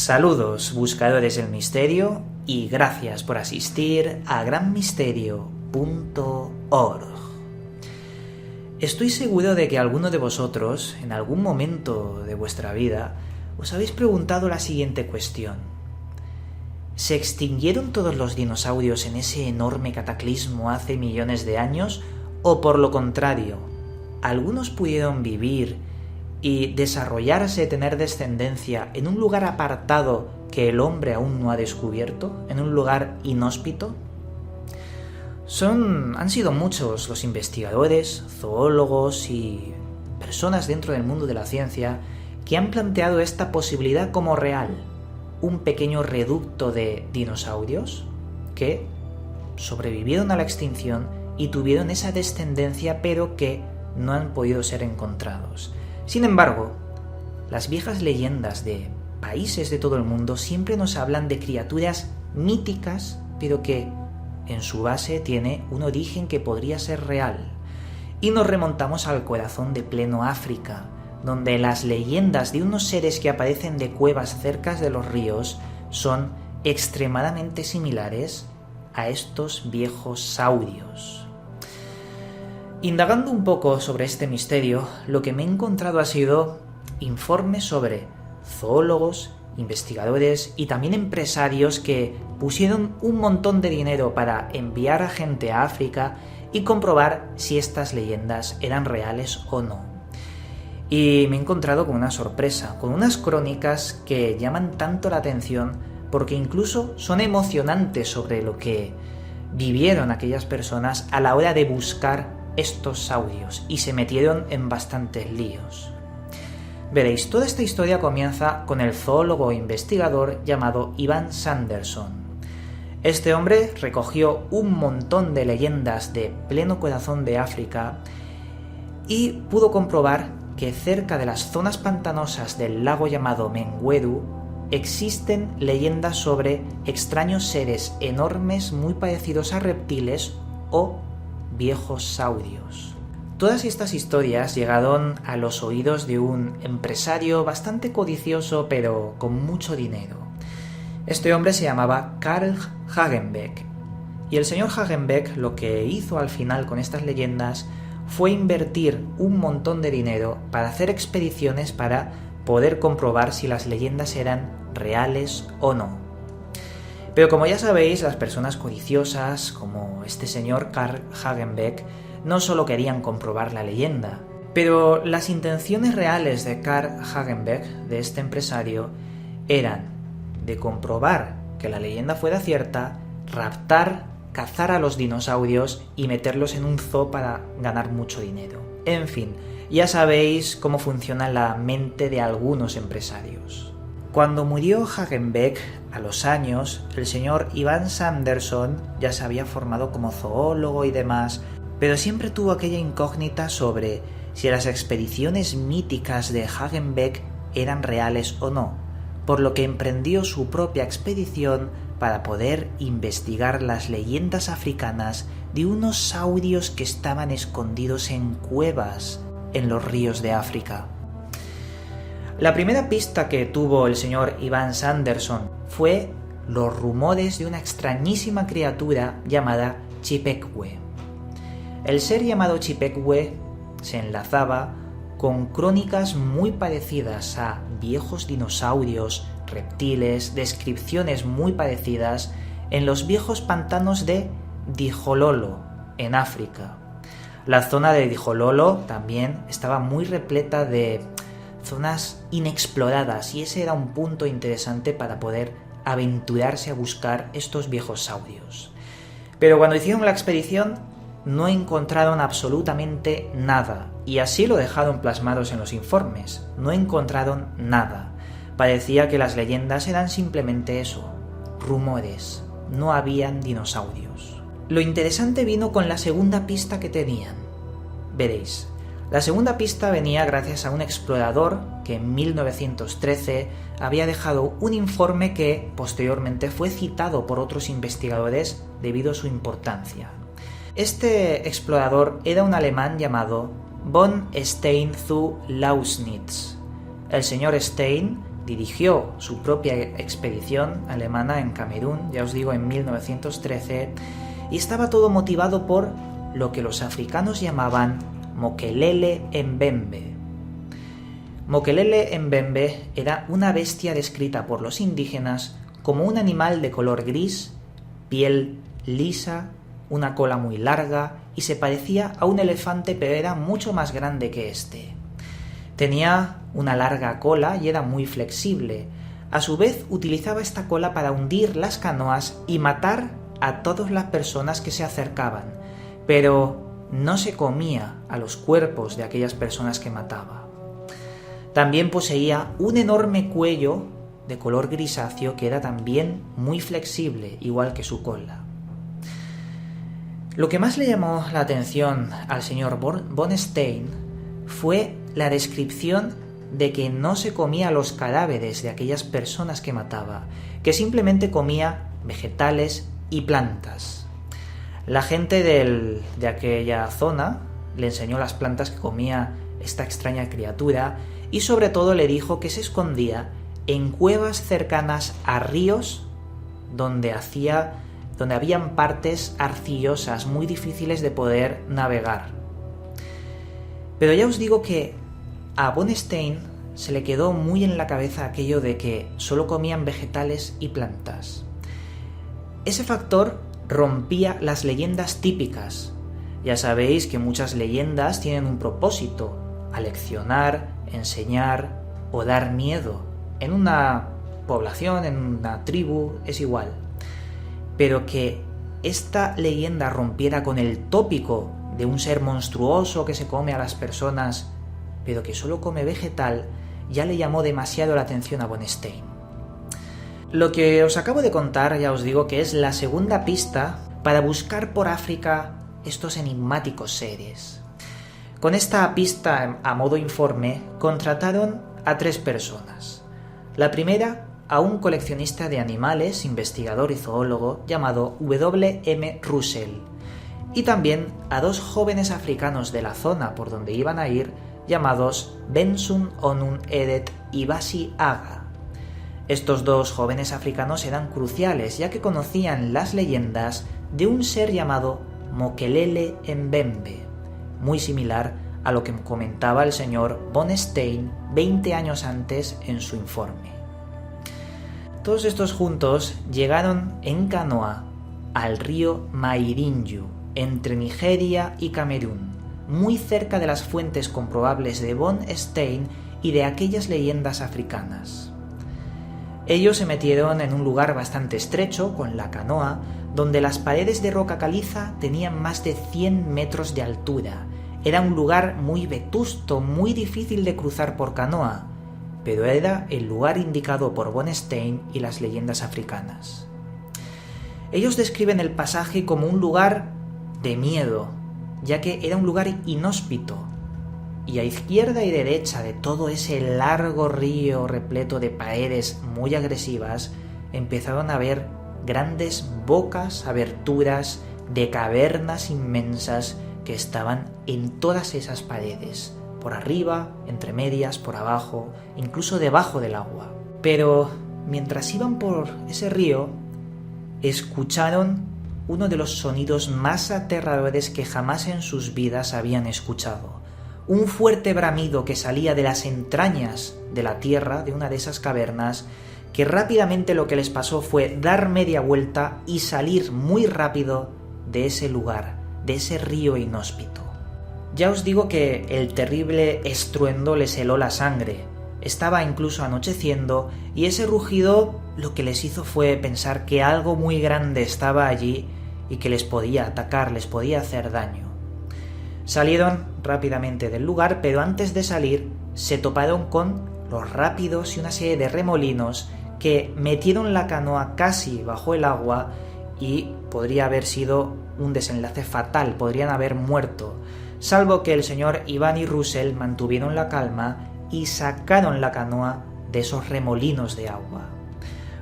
Saludos, buscadores del misterio, y gracias por asistir a granmisterio.org. Estoy seguro de que alguno de vosotros, en algún momento de vuestra vida, os habéis preguntado la siguiente cuestión. ¿Se extinguieron todos los dinosaurios en ese enorme cataclismo hace millones de años? ¿O por lo contrario, algunos pudieron vivir y desarrollarse, tener descendencia en un lugar apartado que el hombre aún no ha descubierto, en un lugar inhóspito? Han sido muchos los investigadores, zoólogos y personas dentro del mundo de la ciencia que han planteado esta posibilidad como real, un pequeño reducto de dinosaurios que sobrevivieron a la extinción y tuvieron esa descendencia pero que no han podido ser encontrados. Sin embargo, las viejas leyendas de países de todo el mundo siempre nos hablan de criaturas míticas, pero que en su base tiene un origen que podría ser real. Y nos remontamos al corazón de pleno África, donde las leyendas de unos seres que aparecen de cuevas cerca de los ríos son extremadamente similares a estos viejos saurios. Indagando un poco sobre este misterio, lo que me he encontrado ha sido informes sobre zoólogos, investigadores y también empresarios que pusieron un montón de dinero para enviar a gente a África y comprobar si estas leyendas eran reales o no. Y me he encontrado con una sorpresa, con unas crónicas que llaman tanto la atención porque incluso son emocionantes sobre lo que vivieron aquellas personas a la hora de buscar estos saurios y se metieron en bastantes líos. Veréis, toda esta historia comienza con el zoólogo e investigador llamado Ivan Sanderson. Este hombre recogió un montón de leyendas de pleno corazón de África y pudo comprobar que cerca de las zonas pantanosas del lago llamado Mengueru existen leyendas sobre extraños seres enormes muy parecidos a reptiles o viejos saurios. Todas estas historias llegaron a los oídos de un empresario bastante codicioso pero con mucho dinero. Este hombre se llamaba Carl Hagenbeck y el señor Hagenbeck lo que hizo al final con estas leyendas fue invertir un montón de dinero para hacer expediciones para poder comprobar si las leyendas eran reales o no. Pero como ya sabéis, las personas codiciosas, como este señor Carl Hagenbeck, no solo querían comprobar la leyenda, pero las intenciones reales de Carl Hagenbeck, de este empresario, eran de comprobar que la leyenda fuera cierta, raptar, cazar a los dinosaurios y meterlos en un zoo para ganar mucho dinero. En fin, ya sabéis cómo funciona la mente de algunos empresarios. Cuando murió Hagenbeck, a los años, el señor Ivan Sanderson ya se había formado como zoólogo y demás, pero siempre tuvo aquella incógnita sobre si las expediciones míticas de Hagenbeck eran reales o no, por lo que emprendió su propia expedición para poder investigar las leyendas africanas de unos saurios que estaban escondidos en cuevas en los ríos de África. La primera pista que tuvo el señor Ivan Sanderson fue los rumores de una extrañísima criatura llamada Chipekwe. El ser llamado Chipekwe se enlazaba con crónicas muy parecidas a viejos dinosaurios, reptiles, descripciones muy parecidas en los viejos pantanos de Djololo, en África. La zona de Djololo también estaba muy repleta de zonas inexploradas y ese era un punto interesante para poder aventurarse a buscar estos viejos saurios. Pero cuando hicieron la expedición no encontraron absolutamente nada y así lo dejaron plasmados en los informes. No encontraron nada. Parecía que las leyendas eran simplemente eso, rumores. No habían dinosaurios. Lo interesante vino con la segunda pista que tenían. Veréis. La segunda pista venía gracias a un explorador que en 1913 había dejado un informe que posteriormente fue citado por otros investigadores debido a su importancia. Este explorador era un alemán llamado von Stein zu Lausnitz. El señor Stein dirigió su propia expedición alemana en Camerún, ya os digo, en 1913, y estaba todo motivado por lo que los africanos llamaban Mokelele Mbembe. Mokelele Mbembe era una bestia descrita por los indígenas como un animal de color gris, piel lisa, una cola muy larga y se parecía a un elefante, pero era mucho más grande que este. Tenía una larga cola y era muy flexible. A su vez utilizaba esta cola para hundir las canoas y matar a todas las personas que se acercaban, pero no se comía a los cuerpos de aquellas personas que mataba. También poseía un enorme cuello de color grisáceo que era también muy flexible, igual que su cola. Lo que más le llamó la atención al señor von Stein fue la descripción de que no se comía los cadáveres de aquellas personas que mataba, que simplemente comía vegetales y plantas. La gente de aquella zona le enseñó las plantas que comía esta extraña criatura y sobre todo le dijo que se escondía en cuevas cercanas a ríos donde habían partes arcillosas muy difíciles de poder navegar. Pero ya os digo que a von Stein se le quedó muy en la cabeza aquello de que solo comían vegetales y plantas. Ese factor rompía las leyendas típicas. Ya sabéis que muchas leyendas tienen un propósito: aleccionar, enseñar o dar miedo. En una población, en una tribu, es igual. Pero que esta leyenda rompiera con el tópico de un ser monstruoso que se come a las personas, pero que solo come vegetal, ya le llamó demasiado la atención a von Stein. Lo que os acabo de contar, ya os digo que es la segunda pista para buscar por África estos enigmáticos seres. Con esta pista a modo informe, contrataron a 3 personas. La primera, a un coleccionista de animales, investigador y zoólogo llamado W.M. Russell, y también a 2 jóvenes africanos de la zona por donde iban a ir, llamados Benson Onun Edet y Basi Aga. Estos 2 jóvenes africanos eran cruciales, ya que conocían las leyendas de un ser llamado Mokelele Mbembe, muy similar a lo que comentaba el señor von Stein 20 años antes en su informe. Todos estos juntos llegaron en canoa al río Mairinju, entre Nigeria y Camerún, muy cerca de las fuentes comprobables de von Stein y de aquellas leyendas africanas. Ellos se metieron en un lugar bastante estrecho con la canoa, donde las paredes de roca caliza tenían más de 100 metros de altura. Era un lugar muy vetusto, muy difícil de cruzar por canoa, pero era el lugar indicado por von Stein y las leyendas africanas. Ellos describen el pasaje como un lugar de miedo, ya que era un lugar inhóspito, y a izquierda y derecha de todo ese largo río repleto de paredes muy agresivas empezaron a ver grandes bocas, aberturas de cavernas inmensas que estaban en todas esas paredes, por arriba, entre medias, por abajo, incluso debajo del agua. Pero mientras iban por ese río, escucharon uno de los sonidos más aterradores que jamás en sus vidas habían escuchado. Un fuerte bramido que salía de las entrañas de la tierra, de una de esas cavernas, que rápidamente lo que les pasó fue dar media vuelta y salir muy rápido de ese lugar, de ese río inhóspito. Ya os digo que el terrible estruendo les heló la sangre. Estaba incluso anocheciendo y ese rugido lo que les hizo fue pensar que algo muy grande estaba allí y que les podía atacar, les podía hacer daño. Salieron rápidamente del lugar, pero antes de salir se toparon con los rápidos y una serie de remolinos que metieron la canoa casi bajo el agua y podría haber sido un desenlace fatal, podrían haber muerto, salvo que el señor Iván y Russell mantuvieron la calma y sacaron la canoa de esos remolinos de agua.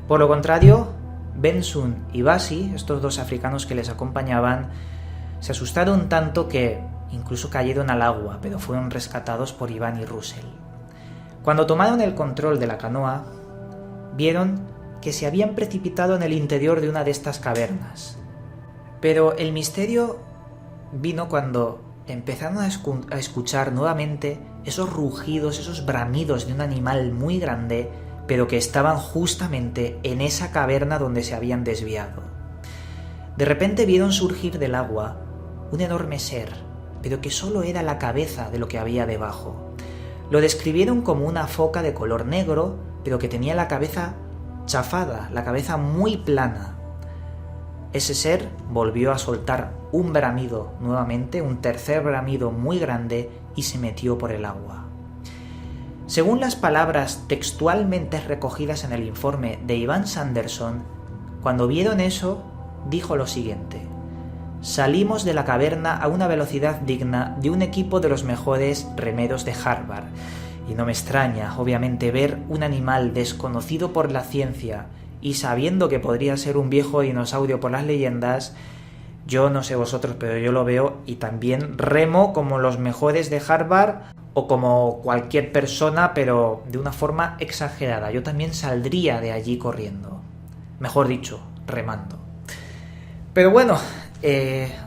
Por lo contrario, Benson y Basi, estos 2 africanos que les acompañaban, se asustaron tanto que incluso cayeron al agua, pero fueron rescatados por Iván y Russell. Cuando tomaron el control de la canoa, vieron que se habían precipitado en el interior de una de estas cavernas. Pero el misterio vino cuando empezaron a escuchar nuevamente esos rugidos, esos bramidos de un animal muy grande, pero que estaban justamente en esa caverna donde se habían desviado. De repente vieron surgir del agua un enorme ser, pero que solo era la cabeza de lo que había debajo. Lo describieron como una foca de color negro, pero que tenía la cabeza chafada, la cabeza muy plana. Ese ser volvió a soltar un bramido nuevamente, un tercer bramido muy grande, y se metió por el agua. Según las palabras textualmente recogidas en el informe de Ivan Sanderson, cuando vieron eso, dijo lo siguiente: salimos de la caverna a una velocidad digna de un equipo de los mejores remeros de Harvard. Y no me extraña, obviamente, ver un animal desconocido por la ciencia y sabiendo que podría ser un viejo dinosaurio por las leyendas. Yo no sé vosotros, pero yo lo veo y también remo como los mejores de Harvard o como cualquier persona, pero de una forma exagerada. Yo también saldría de allí corriendo. Mejor dicho, remando. Pero bueno,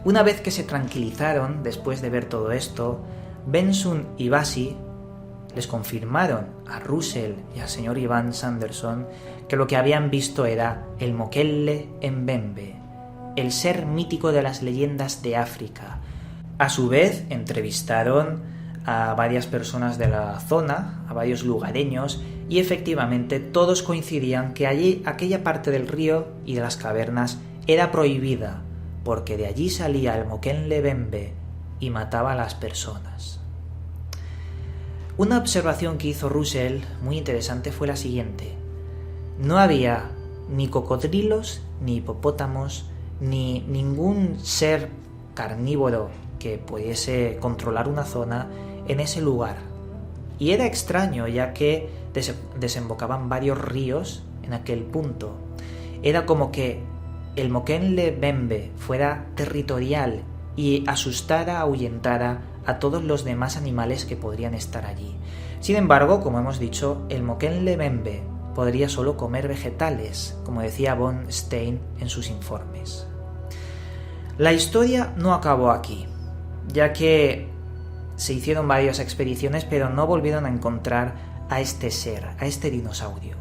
una vez que se tranquilizaron después de ver todo esto, Benson y Bassi les confirmaron a Russell y al señor Ivan Sanderson que lo que habían visto era el Mokele Mbembe, el ser mítico de las leyendas de África. A su vez, entrevistaron a varias personas de la zona, a varios lugareños, y efectivamente todos coincidían que allí, aquella parte del río y de las cavernas era prohibida, porque de allí salía el Mokele Mbembe y mataba a las personas. Una observación que hizo Russell muy interesante fue la siguiente: no había ni cocodrilos, ni hipopótamos, ni ningún ser carnívoro que pudiese controlar una zona en ese lugar. Y era extraño, ya que desembocaban varios ríos en aquel punto. Era como que el Mokele Mbembe fuera territorial y asustara, ahuyentara a todos los demás animales que podrían estar allí. Sin embargo, como hemos dicho, el Mokele Mbembe podría solo comer vegetales, como decía von Stein en sus informes. La historia no acabó aquí, ya que se hicieron varias expediciones, pero no volvieron a encontrar a este ser, a este dinosaurio.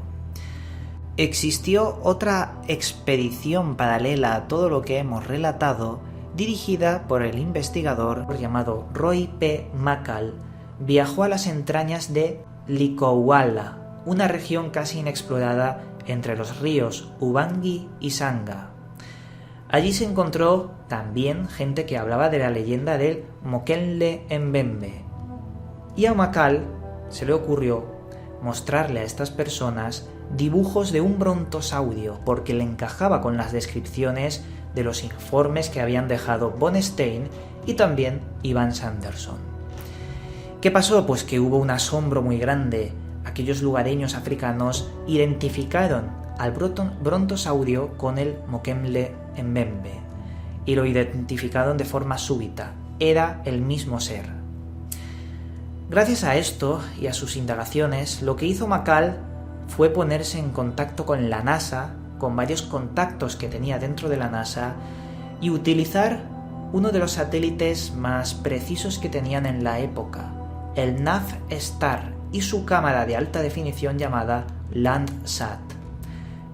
Existió otra expedición paralela a todo lo que hemos relatado, dirigida por el investigador llamado Roy P. McCall. Viajó a las entrañas de Likouala, una región casi inexplorada entre los ríos Ubangi y Sanga. Allí se encontró también gente que hablaba de la leyenda del Mokele Mbembe. Y a McCall se le ocurrió mostrarle a estas personas dibujos de un brontosaurio, porque le encajaba con las descripciones de los informes que habían dejado von Stein y también Ivan Sanderson. ¿Qué pasó? Pues que hubo un asombro muy grande. Aquellos lugareños africanos identificaron al brontosaurio con el Mokele Mbembe y lo identificaron de forma súbita. Era el mismo ser. Gracias a esto y a sus indagaciones, lo que hizo McCall fue ponerse en contacto con la NASA, con varios contactos que tenía dentro de la NASA, y utilizar uno de los satélites más precisos que tenían en la época, el NavStar, y su cámara de alta definición llamada Landsat.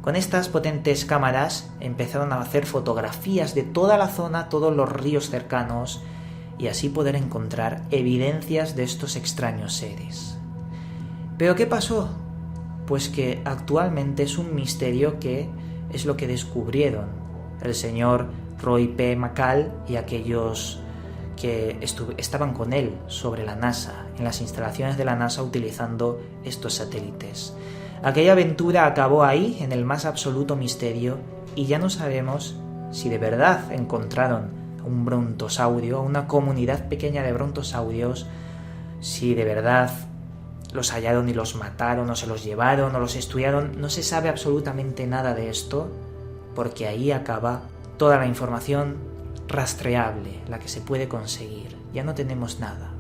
Con estas potentes cámaras empezaron a hacer fotografías de toda la zona, todos los ríos cercanos, y así poder encontrar evidencias de estos extraños seres. ¿Pero qué pasó? Pues que actualmente es un misterio que es lo que descubrieron el señor Roy P. McCall y aquellos que estaban con él sobre la NASA, en las instalaciones de la NASA utilizando estos satélites. Aquella aventura acabó ahí, en el más absoluto misterio, y ya no sabemos si de verdad encontraron un brontosaurio, una comunidad pequeña de brontosaurios, si de verdad los hallaron y los mataron, o se los llevaron, o los estudiaron. No se sabe absolutamente nada de esto, porque ahí acaba toda la información rastreable, la que se puede conseguir. Ya no tenemos nada.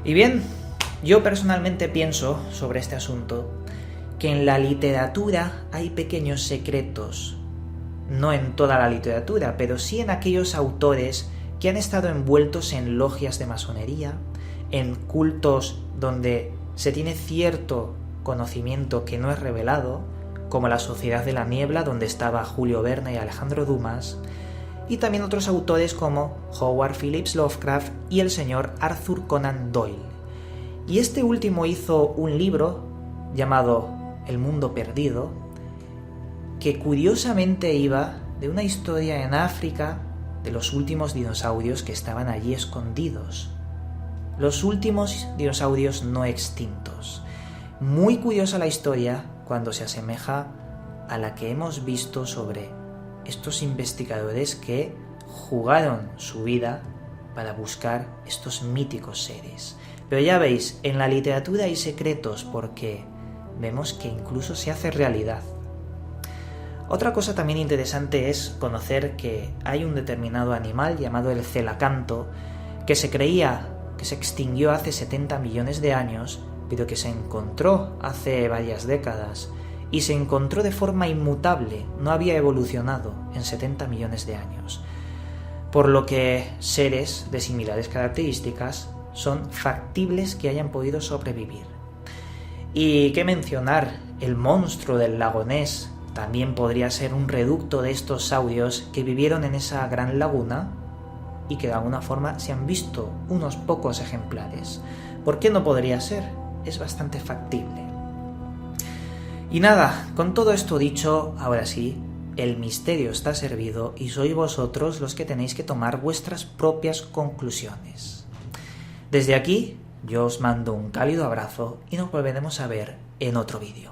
Y bien, Yo personalmente pienso sobre este asunto que en la literatura hay pequeños secretos, no en toda la literatura, pero sí en aquellos autores que han estado envueltos en logias de masonería, en cultos donde se tiene cierto conocimiento que no es revelado, como la Sociedad de la Niebla, donde estaba Julio Verne y Alejandro Dumas, y también otros autores como Howard Phillips Lovecraft y el señor Arthur Conan Doyle. Y este último hizo un libro llamado El Mundo Perdido, que curiosamente iba de una historia en África de los últimos dinosaurios que estaban allí escondidos. Los últimos dinosaurios no extintos. Muy curiosa la historia cuando se asemeja a la que hemos visto sobre estos investigadores que jugaron su vida para buscar estos míticos seres. Pero ya veis, en la literatura hay secretos porque vemos que incluso se hace realidad. Otra cosa también interesante es conocer que hay un determinado animal llamado el celacanto que se creía que se extinguió hace 70 millones de años, pero que se encontró hace varias décadas y se encontró de forma inmutable, no había evolucionado en 70 millones de años. Por lo que seres de similares características son factibles que hayan podido sobrevivir. Y qué mencionar, el monstruo del lago Ness también podría ser un reducto de estos saurios que vivieron en esa gran laguna y que de alguna forma se han visto unos pocos ejemplares. ¿Por qué no podría ser? Es bastante factible. Y nada, con todo esto dicho, ahora sí, el misterio está servido y sois vosotros los que tenéis que tomar vuestras propias conclusiones. Desde aquí, yo os mando un cálido abrazo y nos volveremos a ver en otro vídeo.